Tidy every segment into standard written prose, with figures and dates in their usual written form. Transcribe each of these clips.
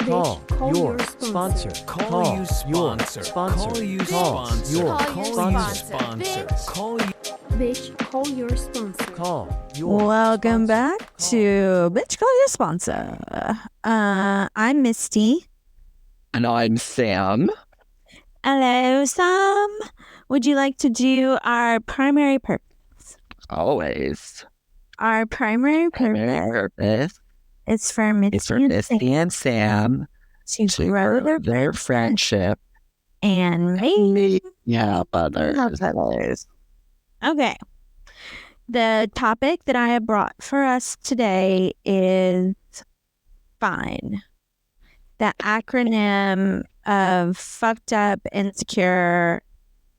Call your sponsor. Call your sponsor. Call your sponsor. Bitch, call your sponsor. Call your Welcome sponsor. back to Bitch Call Your Sponsor. I'm Misty. And I'm Sam. Hello, Sam. Would you like to do our primary purpose? Always. Our primary Purpose is for is for Misty and Sam Misty and Sam to grow their friendship and make others. Okay. The topic that I have brought for us today is F.I.N.E, the acronym of fucked up, insecure,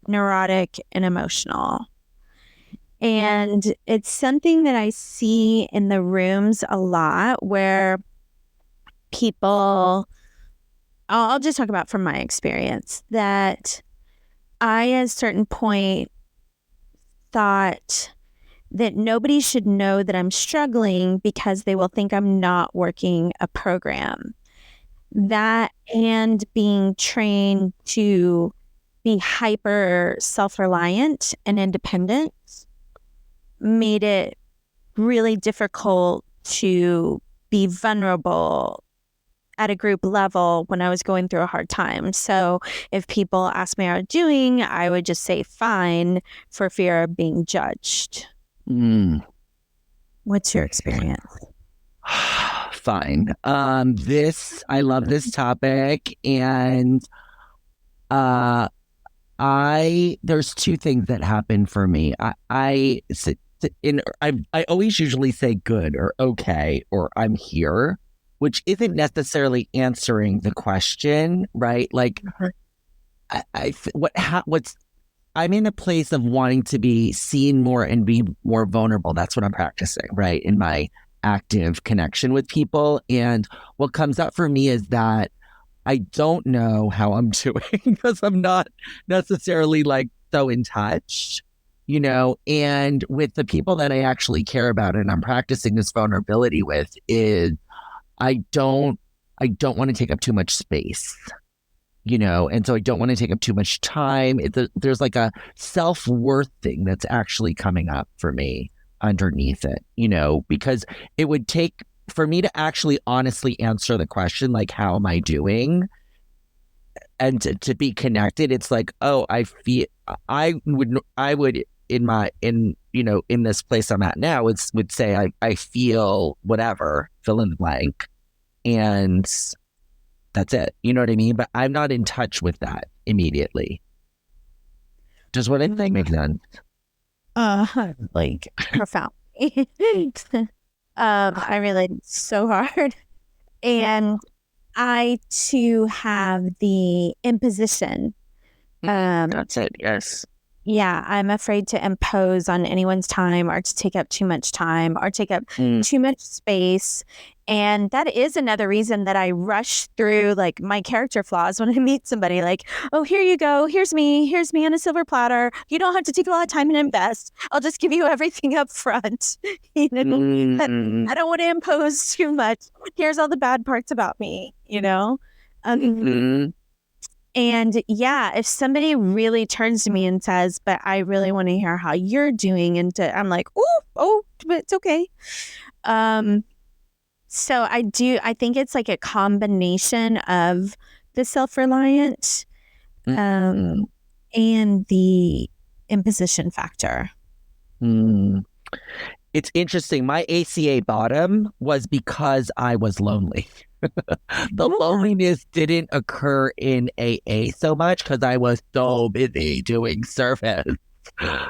neurotic, and emotional. And it's something that I see in the rooms a lot where people, I'll just talk about from my experience, that I at a certain point thought that nobody should know that I'm struggling because they will think I'm not working a program. That and being trained to be hyper self-reliant and independent made it really difficult to be vulnerable at a group level when I was going through a hard time. So if people asked me how I was doing, I would just say fine for fear of being judged. What's your experience? Fine. I love this topic, and there's two things that happen for me. I always usually say good or okay or I'm here, which isn't necessarily answering the question, right? Like, I'm in a place of wanting to be seen more and be more vulnerable. That's what I'm practicing, right? In my active connection with people. And what comes up for me is that I don't know how I'm doing because I'm not necessarily like so in touch, you know, and with the people that I actually care about and I'm practicing this vulnerability with is I don't want to take up too much space, you know, and so I don't want to take up too much time. There's like a self-worth thing that's actually coming up for me underneath it, you know, because it would take for me to actually honestly answer the question, like, how am I doing? And to be connected, it's like, oh, I would in this place I'm at now, would say I feel whatever, fill in the blank. And that's it. You know what I mean? But I'm not in touch with that immediately. Does what I think make sense? Like profound. I relate so hard. And I too have the imposition. That's it. Yes. Yeah, I'm afraid to impose on anyone's time or to take up too much time or take up too much space. And that is another reason that I rush through like my character flaws when I meet somebody like, oh, here you go. Here's me on a silver platter. You don't have to take a lot of time and invest. I'll just give you everything up front. You know, I don't want to impose too much. Here's all the bad parts about me, you know? And yeah, if somebody really turns to me and says, but I really want to hear how you're doing, and I'm like, oh, but it's okay. So I think it's like a combination of the self-reliant and the imposition factor. It's interesting. My ACA bottom was because I was lonely. The loneliness didn't occur in AA so much because I was so busy doing service,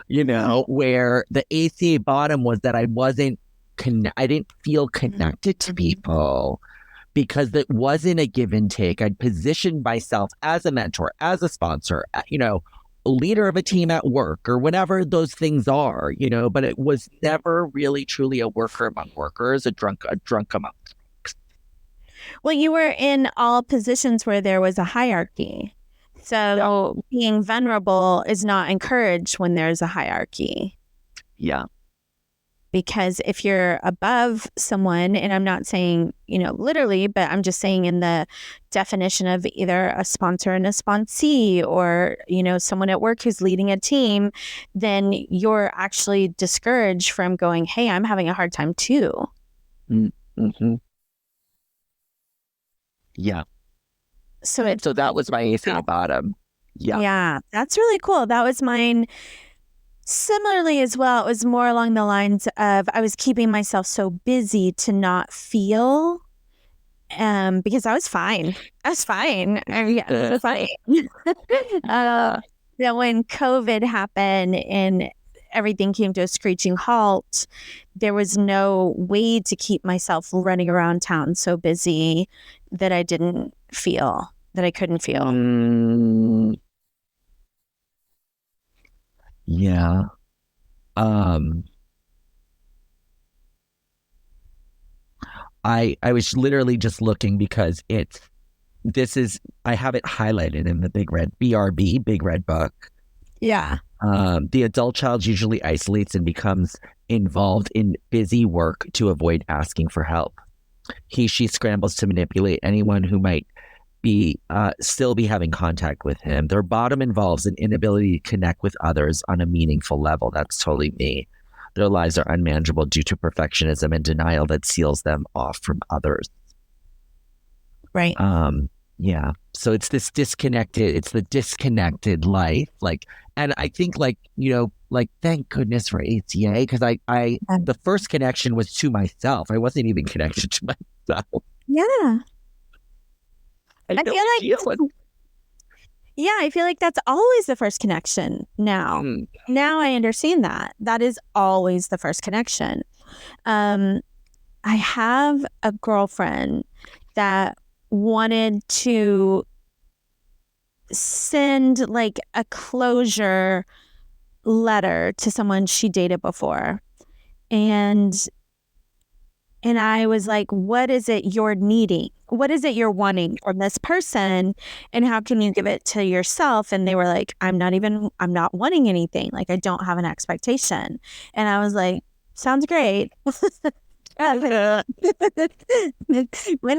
you know, where the ACA bottom was that I didn't feel connected to people because it wasn't a give and take. I'd positioned myself as a mentor, as a sponsor, you know, a leader of a team at work or whatever those things are, you know, but it was never really truly a worker among workers, a drunk among. Well, you were in all positions where there was a hierarchy. So being vulnerable is not encouraged when there's a hierarchy. Yeah. Because if you're above someone, and I'm not saying, literally, but I'm just saying in the definition of either a sponsor and a sponsee, or, someone at work who's leading a team, then you're actually discouraged from going, hey, I'm having a hard time too. Mm-hmm. Yeah. So that was my ace at the bottom. Yeah. Yeah, that's really cool. That was mine. Similarly as well, it was more along the lines of I was keeping myself so busy to not feel, because I was fine. I was fine. I was fine. That when COVID happened and everything came to a screeching halt, there was no way to keep myself running around town so busy that I couldn't feel. Yeah. I was literally just looking because I have it highlighted in the Big Red BRB, Big Red Book. Yeah. The adult child usually isolates and becomes involved in busy work to avoid asking for help. She scrambles to manipulate anyone who might be still be having contact with him. Their bottom involves an inability to connect with others on a meaningful level. That's totally me. Their lives are unmanageable due to perfectionism and denial that seals them off from others. Right. Yeah. So it's the disconnected life. And I think thank goodness for ACA, because the first connection was to myself. I wasn't even connected to myself. Yeah. I feel like that's always the first connection now. Now I understand that. That is always the first connection. I have a girlfriend that wanted to send a closure letter to someone she dated before. And I was like, what is it you're needing? What is it you're wanting from this person? And how can you give it to yourself? And they were like, I'm not wanting anything. I don't have an expectation. And I was like, sounds great. When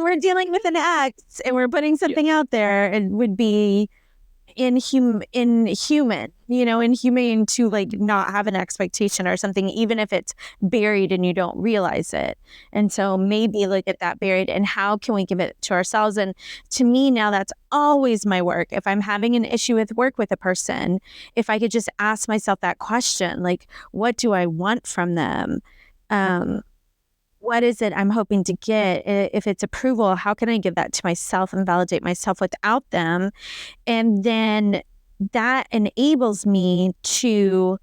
we're dealing with an ex and we're putting something out there, it would be inhumane to not have an expectation or something, even if it's buried and you don't realize it. And so maybe look at that buried and how can we give it to ourselves? And to me now, that's always my work. If I'm having an issue with work with a person, if I could just ask myself that question, what do I want from them? What is it I'm hoping to get? If it's approval, how can I give that to myself and validate myself without them? And then that enables me to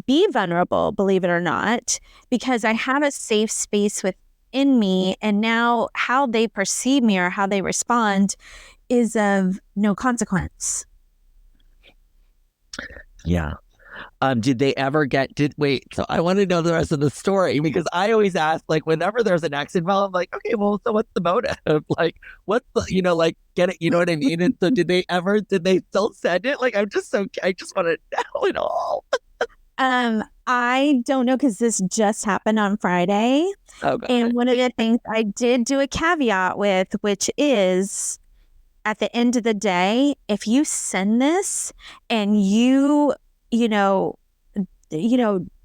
be vulnerable, believe it or not, because I have a safe space within me. And now how they perceive me or how they respond is of no consequence. Yeah. Did they ever so I want to know the rest of the story, because I always ask, whenever there's an ex involved, I'm like, okay, well, so what's the motive? What's the, get it, you know what I mean? And so did they still send it? I just want to know it all. I don't know, because this just happened on Friday. Okay. And one of the things I did do a caveat with, which is, at the end of the day, if you send this and you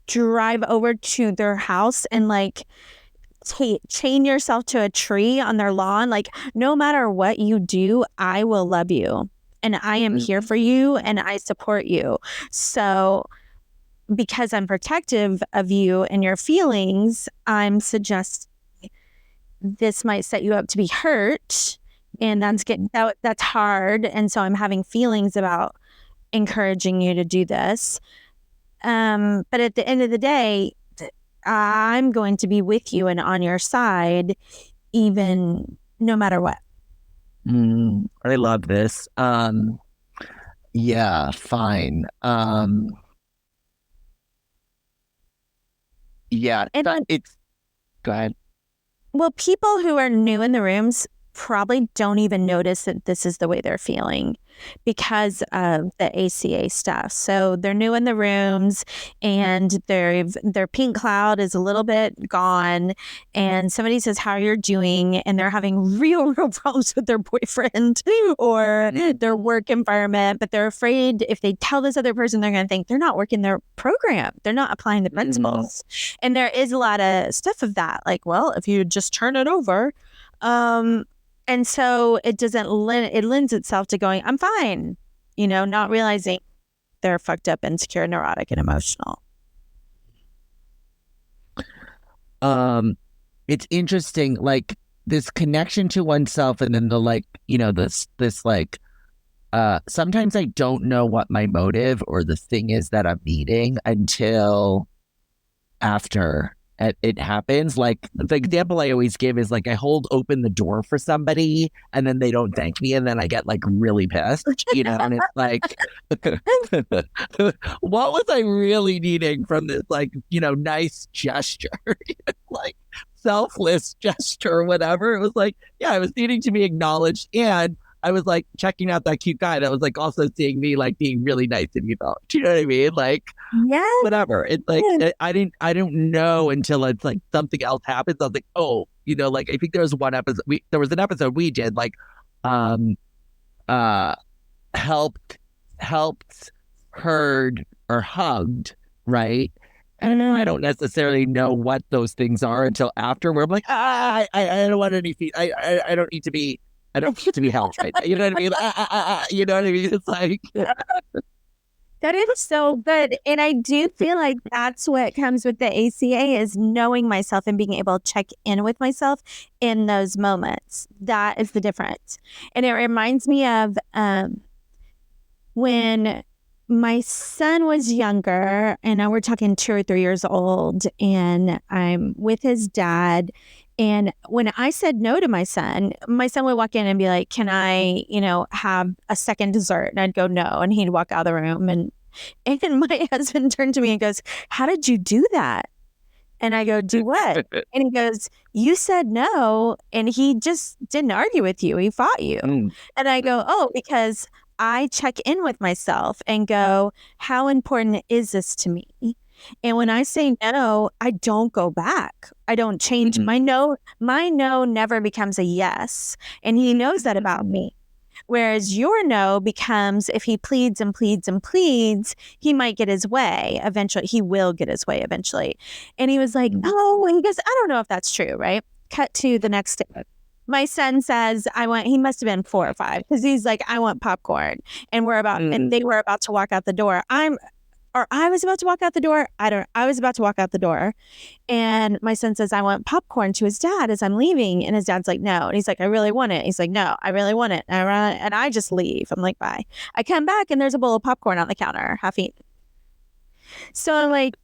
drive over to their house and chain yourself to a tree on their lawn, no matter what you do, I will love you and I am here for you and I support you. So because I'm protective of you and your feelings, I'm suggesting this might set you up to be hurt, and that's hard. And so I'm having feelings about encouraging you to do this. But at the end of the day, I'm going to be with you and on your side, even no matter what. I love this. Yeah, fine. Yeah, and it's, go ahead. Well, people who are new in the rooms, probably don't even notice that this is the way they're feeling because of the ACA stuff. So they're new in the rooms and their pink cloud is a little bit gone. And somebody says, how you're doing? And they're having real problems with their boyfriend or their work environment. But they're afraid if they tell this other person, they're going to think they're not working their program. They're not applying the principles. And there is a lot of stuff of that. Like, well, if you just turn it over. And so it it lends itself to going, I'm fine, not realizing they're fucked up, insecure, neurotic, and emotional. It's interesting, like this connection to oneself, and then sometimes I don't know what my motive or the thing is that I'm needing until after it happens. Like the example I always give is like I hold open the door for somebody and then they don't thank me and then I get like really pissed, and it's like, what was I really needing from this nice gesture, like selfless gesture or whatever. It was like, yeah, I was needing to be acknowledged, and I was like checking out that cute guy that was like also seeing me like being really nice to me about. Do you know what I mean? Like, yeah, whatever. It's like I don't know until it's like something else happens. I was like, oh, like I think there was one episode. There was an episode we did like, helped, heard, or hugged, right? And I don't necessarily know what those things are until after, where I'm like, I don't want any feet. I don't need to be. I don't need to be helped right now. You know what I mean? You know what I mean? It's like that is so good. And I do feel like that's what comes with the ACA is knowing myself and being able to check in with myself in those moments. That is the difference. And it reminds me of when my son was younger, and now we're talking 2 or 3 years old, and I'm with his dad. And when I said no to my son would walk in and be like, can I, have a second dessert? And I'd go, no. And he'd walk out of the room. And my husband turned to me and goes, how did you do that? And I go, do what? And he goes, you said no. And he just didn't argue with you. He fought you. And I go, oh, because I check in with myself and go, how important is this to me? And when I say no, I don't go back. I don't change. My no never becomes a yes. And he knows that about me. Whereas your no becomes, if he pleads and pleads and pleads, he might get his way eventually. He will get his way eventually. And he was like, no. And he goes, I don't know if that's true, right? Cut to the next day. My son says, he must have been 4 or 5, because he's like, I want popcorn. And and they were about to walk out the door. I was about to walk out the door. I was about to walk out the door. And my son says, I want popcorn, to his dad as I'm leaving. And his dad's like, no. And he's like, I really want it. He's like, no, I really want it. And I just leave. I'm like, bye. I come back and there's a bowl of popcorn on the counter, half eaten. So I'm like,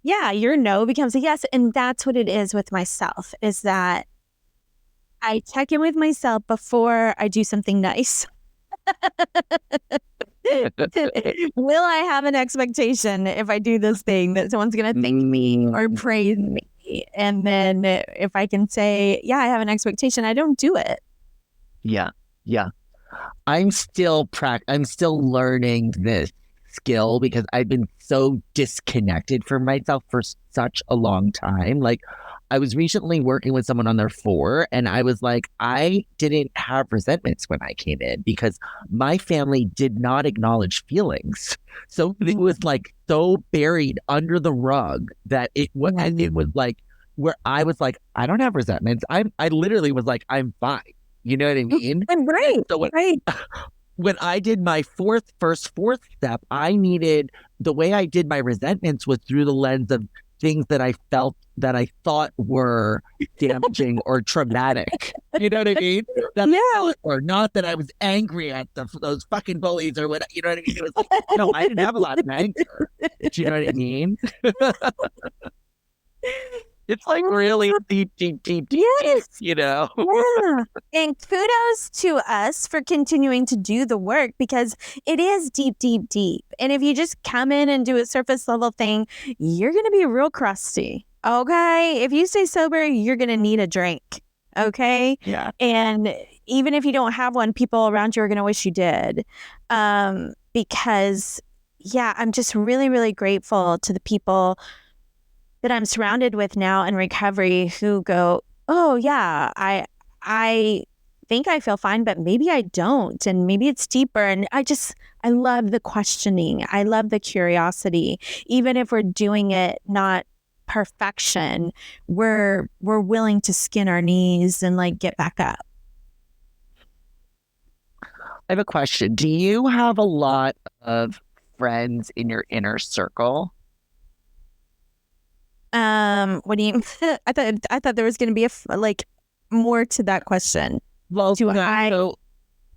yeah, your no becomes a yes. And that's what it is with myself, is that I check in with myself before I do something nice. Will I have an expectation if I do this thing that someone's going to thank me or praise me? And then if I can say, yeah, I have an expectation, I don't do it. Yeah. I'm still learning this skill because I've been so disconnected from myself for such a long time. Like, I was recently working with someone on their 4, and I was like, I didn't have resentments when I came in because my family did not acknowledge feelings. So it was like so buried under the rug that it was like, where I was like, I don't have resentments. I literally was like, I'm fine. You know what I mean? I'm great. So when I did my fourth step, the way I did my resentments was through the lens of things that I felt that I thought were damaging or traumatic. You know what I mean? Or not that I was angry at those fucking bullies or what. You know what I mean? It was like, no, I didn't have a lot of anger. Do you know what I mean? It's like really deep. Yes. Yeah. And kudos to us for continuing to do the work, because it is deep. And if you just come in and do a surface level thing, you're going to be real crusty. Okay. If you stay sober, you're going to need a drink. Okay. Yeah. And even if you don't have one, people around you are going to wish you did. Because, yeah, I'm just really, really grateful to the people that I'm surrounded with now in recovery who go, oh, yeah, I think I feel fine, but maybe I don't. And maybe it's deeper. And I love the questioning. I love the curiosity. Even if we're doing it not perfection, we're willing to skin our knees and like get back up. I have a question. Do you have a lot of friends in your inner circle? What do you? I thought there was going to be like more to that question. Well, Do no, I? so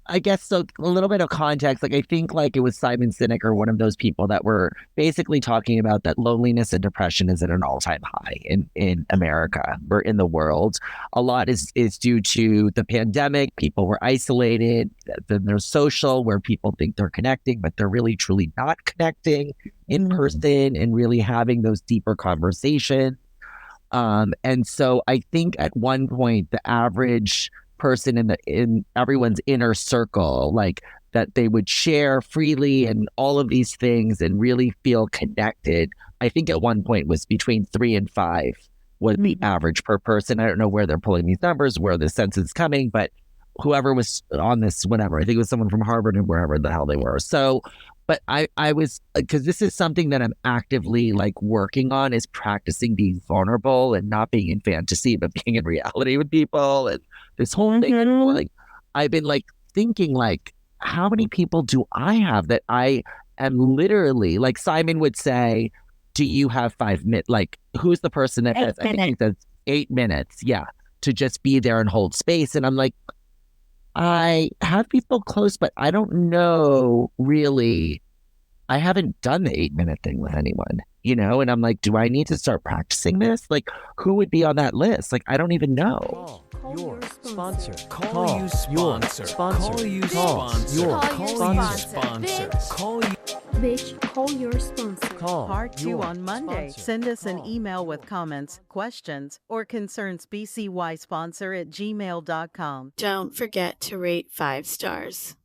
I guess so a little bit of context. Like I think like it was Simon Sinek or one of those people that were basically talking about that loneliness and depression is at an all-time high in America or in the world. A lot is due to the pandemic. People were isolated. Then there's social where people think they're connecting, but they're really truly not connecting in person and really having those deeper conversations. And so I think at one point the average person in everyone's inner circle, like that they would share freely and all of these things and really feel connected. I think at one point was between 3 and 5 was the average per person. I don't know where they're pulling these numbers, where the sense is coming, but whoever was on this, whatever, I think it was someone from Harvard and wherever the hell they were. So, but I was, because this is something that I'm actively like working on is practicing being vulnerable and not being in fantasy, but being in reality with people. And this whole thing, like, I've been like thinking like, how many people do I have that I am literally, like Simon would say, do you have 5 minutes? Like, who's the person that has, I think he says 8 minutes. Yeah. To just be there and hold space. And I'm like, I have people close, but I don't know really. I haven't done the 8-minute thing with anyone, and I'm like, do I need to start practicing this? Like, who would be on that list? Like, I don't even know. Call your sponsor. Call Your sponsor. Call your sponsor. Call you. Bitch, call your sponsor. Call Part 2 your on Monday. sponsor. Send us an Call email with your comments, questions, or concerns bcysponsor@gmail.com. Don't forget to rate 5 stars.